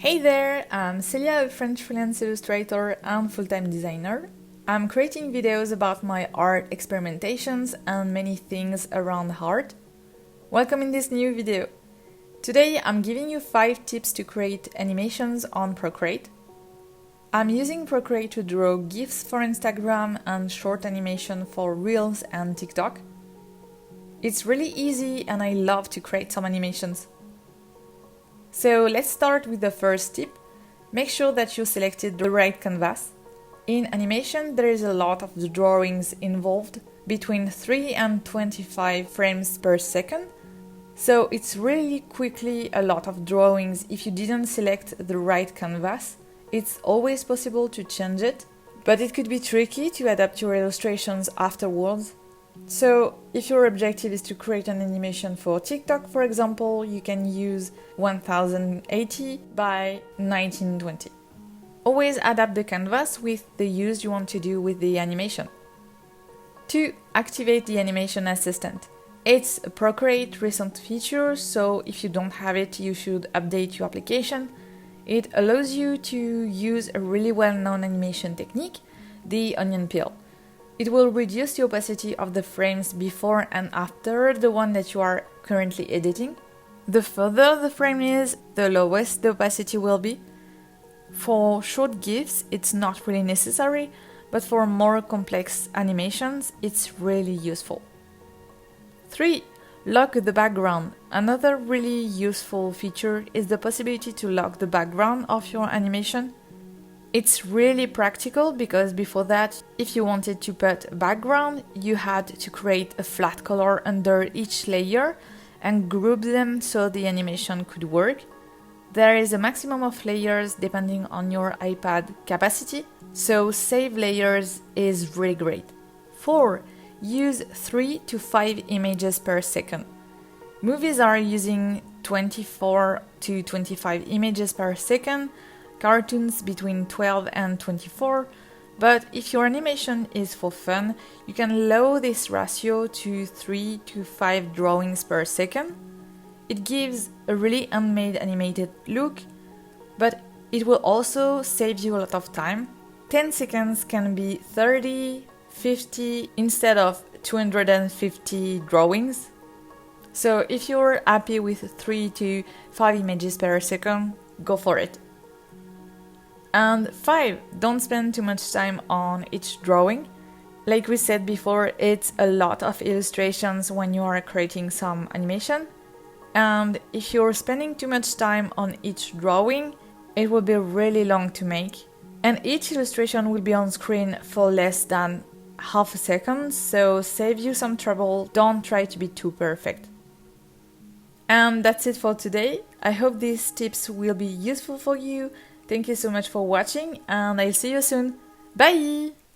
Hey there, I'm Celia, a French freelance illustrator and full-time designer. I'm creating videos about my art experimentations and many things around art. Welcome in this new video. Today I'm giving you 5 tips to create animations on Procreate. I'm using Procreate to draw GIFs for Instagram and short animation for Reels and TikTok. It's really easy and I love to create some animations. So let's start with the first tip. Make sure that you selected the right canvas. In animation, there is a lot of drawings involved, between 3 and 25 frames per second. So it's really quickly a lot of drawings if you didn't select the right canvas. It's always possible to change it, but it could be tricky to adapt your illustrations afterwards. So, if your objective is to create an animation for TikTok, for example, you can use 1080 by 1920. Always adapt the canvas with the use you want to do with the animation. 2. Activate the animation assistant. It's a Procreate recent feature, so if you don't have it, you should update your application. It allows you to use a really well-known animation technique, the onion peel. It will reduce the opacity of the frames before and after the one that you are currently editing. The further the frame is, the lowest the opacity will be. For short GIFs, it's not really necessary, but for more complex animations, it's really useful. 3. Lock the background. Another really useful feature is the possibility to lock the background of your animation. It's really practical because before that, if you wanted to put a background, you had to create a flat color under each layer and group them so the animation could work. There is a maximum of layers depending on your iPad capacity, so save layers is really great. 4. Use 3 to 5 images per second. Movies are using 24 to 25 images per second, cartoons between 12 and 24, but if your animation is for fun, you can lower this ratio to 3 to 5 drawings per second. It gives a really handmade animated look, but it will also save you a lot of time. 10 seconds can be 30, 50 instead of 250 drawings. So if you're happy with 3 to 5 images per second, go for it. And 5. Don't spend too much time on each drawing. Like we said before, it's a lot of illustrations when you are creating some animation. And if you're spending too much time on each drawing, it will be really long to make. And each illustration will be on screen for less than half a second, so save you some trouble, don't try to be too perfect. And that's it for today. I hope these tips will be useful for you. Thank you so much for watching and I'll see you soon. Bye!